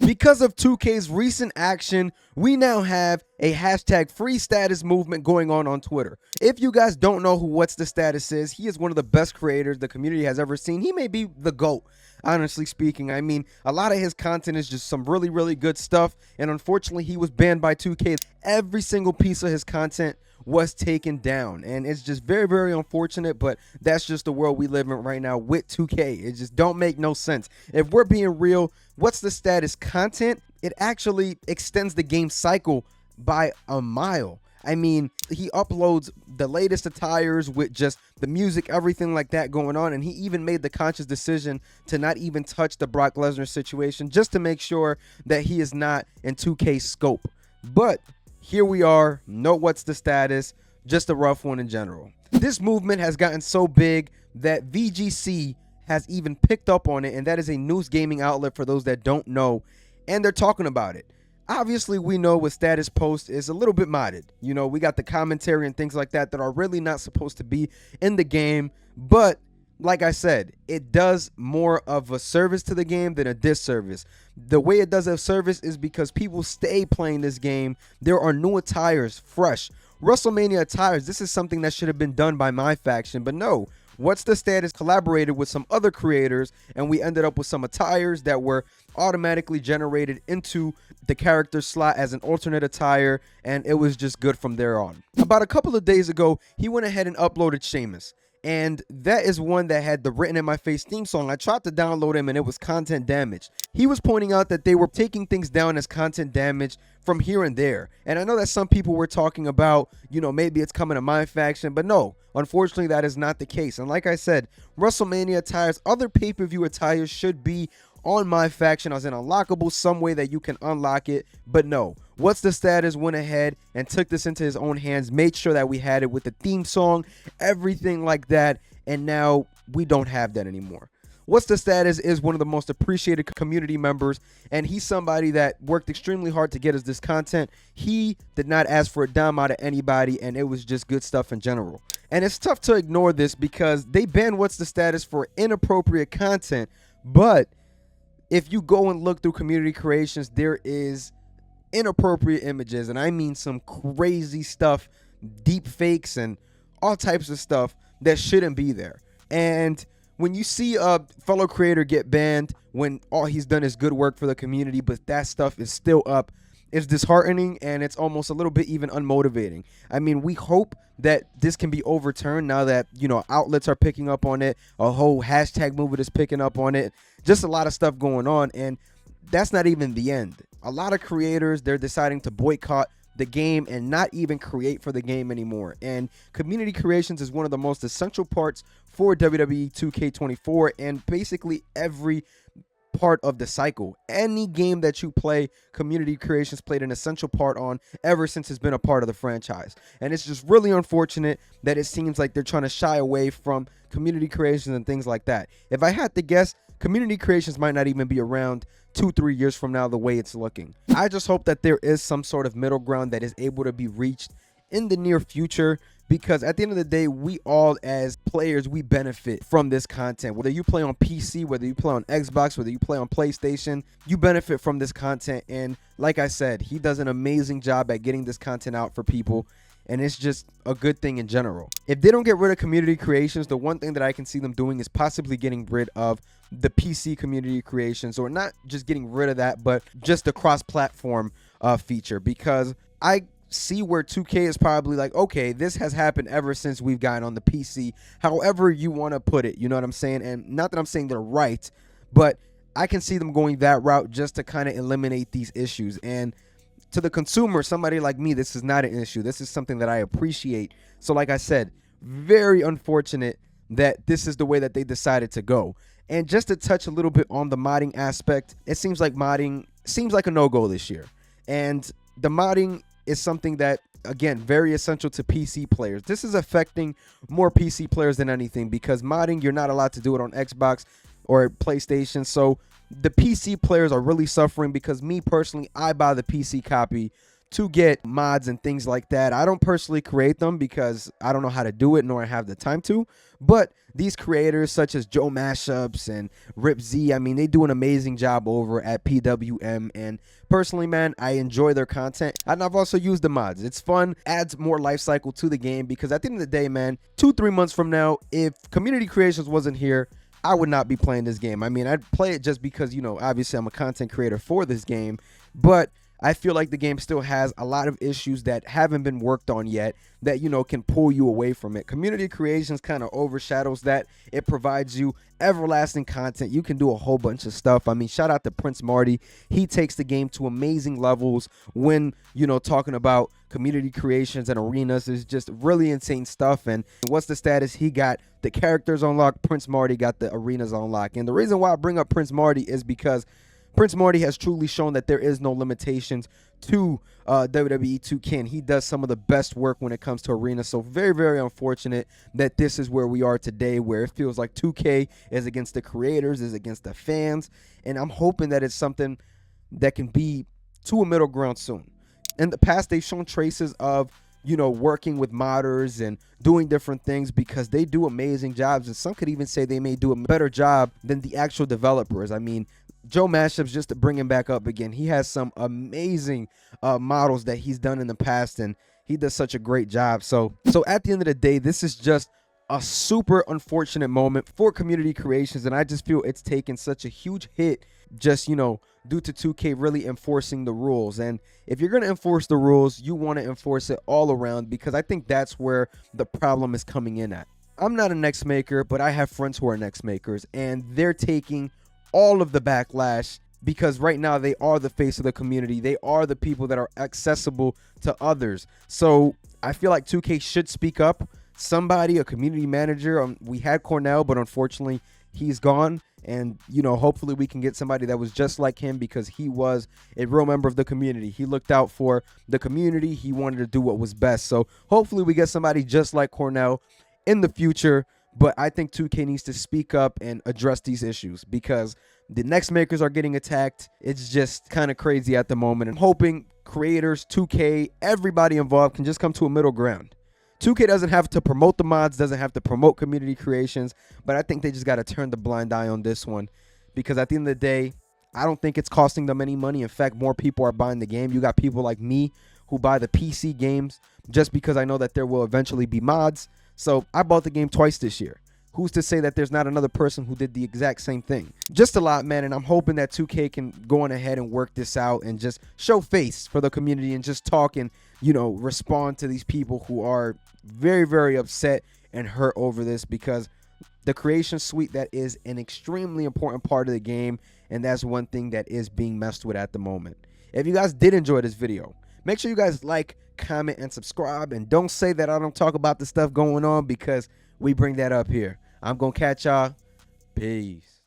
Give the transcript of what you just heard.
Because of 2K's recent action, we now have a hashtag free status movement going on Twitter. If you guys don't know who Whatsthestatus is, he is one of the best creators the community has ever seen. He may be the GOAT, honestly speaking. I mean, a lot of his content is just some really, really good stuff. And unfortunately, he was banned by 2K. Every single piece of his content was taken down, and it's just very, very unfortunate, but that's just the world we live in right now with 2K. It just don't make no sense. If we're being real, Whatsthestatus content, it actually extends the game cycle by a mile. I mean, he uploads the latest attires with just the music, everything like that going on, and he even made the conscious decision to not even touch the Brock Lesnar situation just to make sure that he is not in 2K's scope. But here we are, no Whatsthestatus, just a rough one in general. This movement has gotten so big that VGC has even picked up on it, and that is a news gaming outlet for those that don't know, and they're talking about it. Obviously, we know with status post is a little bit modded. You know, we got the commentary and things like that that are really not supposed to be in the game, but like I said, it does more of a service to the game than a disservice. The way it does a service is because people stay playing this game. There are new attires, fresh. WrestleMania attires, this is something that should have been done by my faction, but no. Whatsthestatus collaborated with some other creators, and we ended up with some attires that were automatically generated into the character slot as an alternate attire, and it was just good from there on. About a couple of days ago, he went ahead and uploaded Sheamus. And that is one that had the Written in My Face theme song. I tried to download him and it was content damage. He was pointing out that they were taking things down as content damage from here and there. And I know that some people were talking about, you know, maybe it's coming to my faction, but no, unfortunately that is not the case. And like I said, WrestleMania attires, other pay-per-view attires should be on my faction as an unlockable, some way that you can unlock it, but no. Whatsthestatus went ahead and took this into his own hands, made sure that we had it with the theme song, everything like that, and now we don't have that anymore. Whatsthestatus is one of the most appreciated community members, and he's somebody that worked extremely hard to get us this content. He did not ask for a dime out of anybody, and it was just good stuff in general. And it's tough to ignore this because they banned Whatsthestatus for inappropriate content, but if you go and look through community creations, there is inappropriate images, and I mean some crazy stuff, deep fakes and all types of stuff that shouldn't be there. And when you see a fellow creator get banned when all he's done is good work for the community, but that stuff is still up, it's disheartening, and it's almost a little bit even unmotivating. I mean, we hope that this can be overturned now that, you know, outlets are picking up on it, a whole hashtag movement is picking up on it, just a lot of stuff going on, and that's not even the end. A lot of creators, they're deciding to boycott the game and not even create for the game anymore. And community creations is one of the most essential parts for WWE 2K24 and basically every part of the cycle. Any game that you play, community creations played an essential part on ever since it's been a part of the franchise. And it's just really unfortunate that it seems like they're trying to shy away from community creations and things like that. If I had to guess, community creations might not even be around 2-3 years from now the way it's looking. I just hope that there is some sort of middle ground that is able to be reached in the near future, because at the end of the day, we all as players, we benefit from this content. Whether you play on PC, whether you play on Xbox, whether you play on PlayStation, you benefit from this content. And like I said, he does an amazing job at getting this content out for people, and it's just a good thing in general. If they don't get rid of community creations, the one thing that I can see them doing is possibly getting rid of the PC community creations, or not just getting rid of that, but just the cross-platform feature, because I see where 2K is probably like, okay, this has happened ever since we've gotten on the PC, however you want to put it, you know what I'm saying? And not that I'm saying they're right, but I can see them going that route just to kind of eliminate these issues. And to the consumer, somebody like me, this is not an issue. This is something that I appreciate. So like I said, very unfortunate that this is the way that they decided to go. And just to touch a little bit on the modding aspect, it seems like modding seems like a no-go this year. And the modding is something that, again, very essential to PC players. This is affecting more PC players than anything, because modding, you're not allowed to do it on Xbox or PlayStation. So the PC players are really suffering, because me personally, I buy the PC copy to get mods and things like that. I don't personally create them because I don't know how to do it, nor I have the time to. But these creators such as Joe Mashups and Rip Z, I mean, they do an amazing job over at PWM. And personally, man, I enjoy their content. And I've also used the mods. It's fun, adds more life cycle to the game, because at the end of the day, man, 2-3 months from now, if Community Creations wasn't here, I would not be playing this game. I mean, I'd play it just because, you know, obviously I'm a content creator for this game, but I feel like the game still has a lot of issues that haven't been worked on yet that, you know, can pull you away from it. Community Creations kind of overshadows that. It provides you everlasting content. You can do a whole bunch of stuff. I mean, shout out to Prince Marty. He takes the game to amazing levels when, you know, talking about Community Creations and arenas. Is just really insane stuff. And what's the status? He got the characters unlocked. Prince Marty got the arenas unlocked. And the reason why I bring up Prince Marty is because Prince Marty has truly shown that there is no limitations to WWE 2K, and he does some of the best work when it comes to arena. So very, very unfortunate that this is where we are today, where it feels like 2K is against the creators, is against the fans, and I'm hoping that it's something that can be to a middle ground soon. In the past, they've shown traces of, you know, working with modders and doing different things because they do amazing jobs, and some could even say they may do a better job than the actual developers. I mean, Joe Mashups, just to bring him back up again, he has some amazing models that he's done in the past, and he does such a great job. So at the end of the day, this is just a super unfortunate moment for Community Creations, and I just feel it's taken such a huge hit just, you know, due to 2K really enforcing the rules. And if you're going to enforce the rules, you want to enforce it all around, because I think that's where the problem is coming in at. I'm not a next maker, but I have friends who are next makers, and they're taking all of the backlash because right now they are the face of the community. They are the people that are accessible to others. So I feel like 2K should speak up. Somebody, a community manager. We had Cornell, but unfortunately he's gone. And, you know, hopefully we can get somebody that was just like him, because he was a real member of the community. He looked out for the community. He wanted to do what was best. So hopefully we get somebody just like Cornell in the future. But I think 2K needs to speak up and address these issues, because the next makers are getting attacked. It's just kind of crazy at the moment. I'm hoping creators, 2K, everybody involved can just come to a middle ground. 2K doesn't have to promote the mods, doesn't have to promote Community Creations, but I think they just got to turn the blind eye on this one, because at the end of the day, I don't think it's costing them any money. In fact, more people are buying the game. You got people like me who buy the PC games just because I know that there will eventually be mods. So I bought the game twice this year. Who's to say that there's not another person who did the exact same thing? Just a lot, man, and I'm hoping that 2K can go on ahead and work this out and just show face for the community and just talk and, you know, respond to these people who are very, very upset and hurt over this, because the creation suite, that is an extremely important part of the game, and that's one thing that is being messed with at the moment. If you guys did enjoy this video, make sure you guys like, comment, and subscribe, and don't say that I don't talk about the stuff going on, because we bring that up here. I'm gonna catch y'all. Peace.